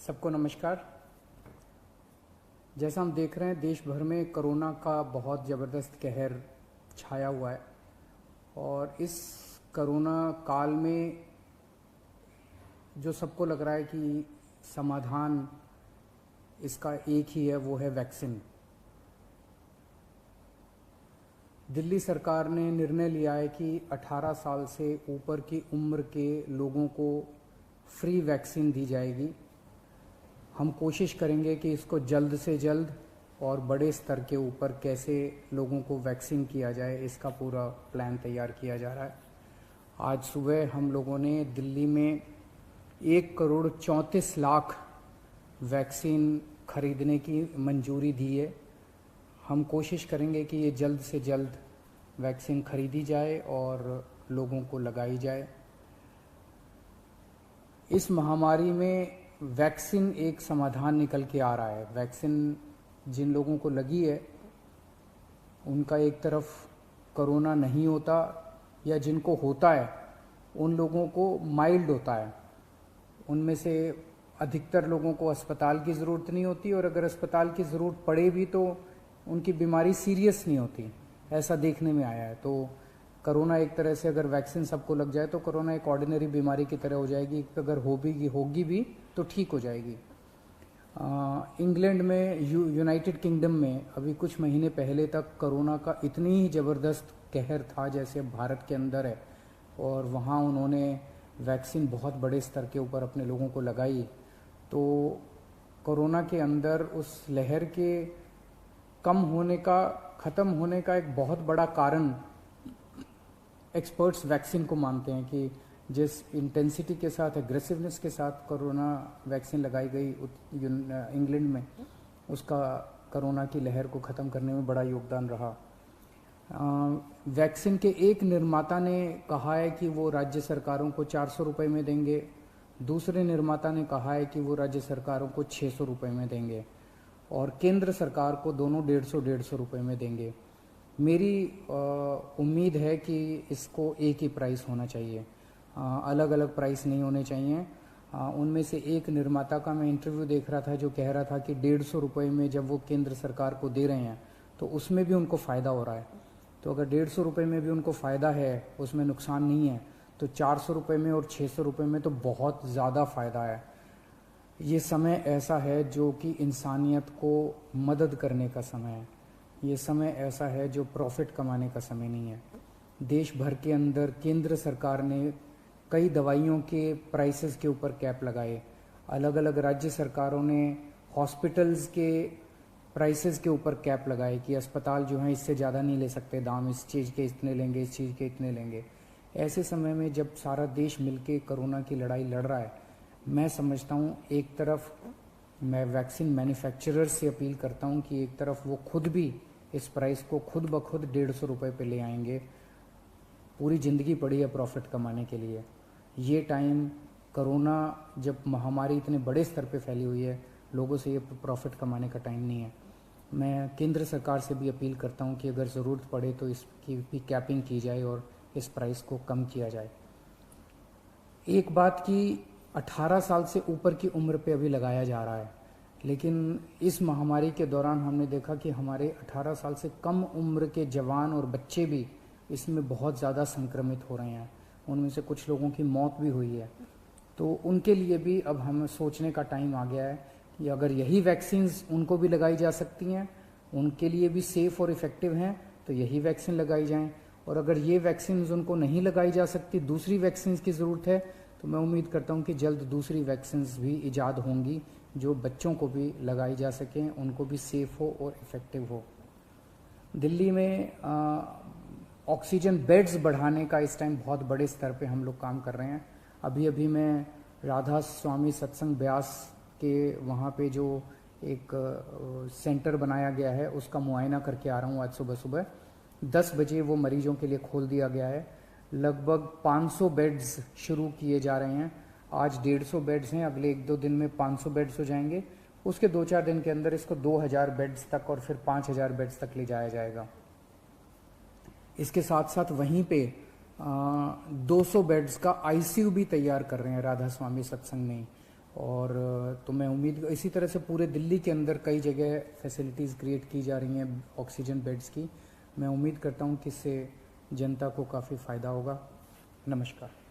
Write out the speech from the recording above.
सबको नमस्कार। जैसा हम देख रहे हैं देश भर में कोरोना का बहुत ज़बरदस्त कहर छाया हुआ है और इस कोरोना काल में जो सबको लग रहा है कि समाधान इसका एक ही है, वो है वैक्सीन। दिल्ली सरकार ने निर्णय लिया है कि 18 साल से ऊपर की उम्र के लोगों को फ्री वैक्सीन दी जाएगी। हम कोशिश करेंगे कि इसको जल्द से जल्द और बड़े स्तर के ऊपर कैसे लोगों को वैक्सीन किया जाए, इसका पूरा प्लान तैयार किया जा रहा है। आज सुबह हम लोगों ने दिल्ली में 1,34,00,000 वैक्सीन खरीदने की मंजूरी दी है। हम कोशिश करेंगे कि ये जल्द से जल्द वैक्सीन खरीदी जाए और लोगों को लगाई जाए। इस महामारी में वैक्सीन एक समाधान निकल के आ रहा है। वैक्सीन जिन लोगों को लगी है उनका एक तरफ कोरोना नहीं होता, या जिनको होता है उन लोगों को माइल्ड होता है। उनमें से अधिकतर लोगों को अस्पताल की ज़रूरत नहीं होती, और अगर अस्पताल की ज़रूरत पड़े भी तो उनकी बीमारी सीरियस नहीं होती, ऐसा देखने में आया है। तो कोरोना एक तरह से अगर वैक्सीन सबको लग जाए तो कोरोना एक ऑर्डिनरी बीमारी की तरह हो जाएगी। अगर होगी भी तो ठीक हो जाएगी। इंग्लैंड में, यूनाइटेड किंगडम में अभी कुछ महीने पहले तक कोरोना का इतनी ही ज़बरदस्त कहर था जैसे भारत के अंदर है, और वहाँ उन्होंने वैक्सीन बहुत बड़े स्तर के ऊपर अपने लोगों को लगाई। तो कोरोना के अंदर उस लहर के कम होने का, ख़त्म होने का एक बहुत बड़ा कारण एक्सपर्ट्स वैक्सीन को मानते हैं कि जिस इंटेंसिटी के साथ, एग्रेसिवनेस के साथ कोरोना वैक्सीन लगाई गई इंग्लैंड में, उसका कोरोना की लहर को ख़त्म करने में बड़ा योगदान रहा। वैक्सीन के एक निर्माता ने कहा है कि वो राज्य सरकारों को 400 रुपये में देंगे, दूसरे निर्माता ने कहा है कि वो राज्य सरकारों को 600 रुपये में देंगे, और केंद्र सरकार को दोनों 150 रुपये में देंगे। मेरी उम्मीद है कि इसको एक ही प्राइस होना चाहिए, अलग अलग प्राइस नहीं होने चाहिए। उनमें से एक निर्माता का मैं इंटरव्यू देख रहा था जो कह रहा था कि 150 रुपये में जब वो केंद्र सरकार को दे रहे हैं तो उसमें भी उनको फ़ायदा हो रहा है। तो अगर 150 रुपये में भी उनको फ़ायदा है, उसमें नुकसान नहीं है, तो 400 रुपये में और 600 रुपये में तो बहुत ज़्यादा फ़ायदा है। ये समय ऐसा है जो कि इंसानियत को मदद करने का समय है। ये समय ऐसा है जो प्रॉफिट कमाने का समय नहीं है। देश भर के अंदर केंद्र सरकार ने कई दवाइयों के प्राइसेस के ऊपर कैप लगाए। अलग अलग राज्य सरकारों ने हॉस्पिटल्स के प्राइसेस के ऊपर कैप लगाए कि अस्पताल जो हैं इससे ज़्यादा नहीं ले सकते दाम, इस चीज़ के इतने लेंगे, इस चीज़ के इतने लेंगे। ऐसे समय में जब सारा देश मिलके कोरोना की लड़ाई लड़ रहा है, मैं समझता हूँ एक तरफ मैं वैक्सीन मैन्युफैक्चरर्स से अपील करता हूँ कि एक तरफ वो खुद भी इस प्राइस को खुद ब खुद 150 रुपये पे ले आएंगे। पूरी ज़िंदगी पड़ी है प्रॉफिट कमाने के लिए। ये टाइम, कोरोना जब महामारी इतने बड़े स्तर पे फैली हुई है, लोगों से ये प्रॉफिट कमाने का टाइम नहीं है। मैं केंद्र सरकार से भी अपील करता हूँ कि अगर ज़रूरत पड़े तो इसकी भी कैपिंग की जाए और इस प्राइस को कम किया जाए। एक बात कि 18 साल से ऊपर की उम्र पे अभी लगाया जा रहा है, लेकिन इस महामारी के दौरान हमने देखा कि हमारे 18 साल से कम उम्र के जवान और बच्चे भी इसमें बहुत ज़्यादा संक्रमित हो रहे हैं। उनमें से कुछ लोगों की मौत भी हुई है। तो उनके लिए भी अब हमें सोचने का टाइम आ गया है कि अगर यही वैक्सीन्स उनको भी लगाई जा सकती हैं, उनके लिए भी सेफ़ और इफ़ेक्टिव हैं, तो यही वैक्सीन लगाई जाएं। और अगर ये वैक्सीन्स उनको नहीं लगाई जा सकती, दूसरी वैक्सीन्स की ज़रूरत है, तो मैं उम्मीद करता हूँ कि जल्द दूसरी वैक्सीन्स भी ईजाद होंगी जो बच्चों को भी लगाई जा सकें, उनको भी सेफ़ हो और इफ़ेक्टिव हो। दिल्ली में ऑक्सीजन बेड्स बढ़ाने का इस टाइम बहुत बड़े स्तर पे हम लोग काम कर रहे हैं। अभी मैं राधा स्वामी सत्संग ब्यास के वहाँ पे जो एक सेंटर बनाया गया है उसका मुआयना करके आ रहा हूँ। आज सुबह सुबह 10 बजे वो मरीजों के लिए खोल दिया गया है। लगभग 500 बेड्स शुरू किए जा रहे हैं। आज 150 बेड्स हैं, अगले 1-2 दिन में 500 बेड्स हो जाएंगे। उसके 2-4 दिन के अंदर इसको 2000 बेड्स तक और फिर 5000 बेड्स तक ले जाया जाएगा। इसके साथ साथ वहीं पे 200 बेड्स का आईसीयू भी तैयार कर रहे हैं राधा स्वामी सत्संग में, और तो मैं उम्मीद इसी तरह से पूरे दिल्ली के अंदर कई जगह फैसिलिटीज़ क्रिएट की जा रही हैं ऑक्सीजन बेड्स की। मैं उम्मीद करता हूं कि इससे जनता को काफ़ी फ़ायदा होगा। नमस्कार।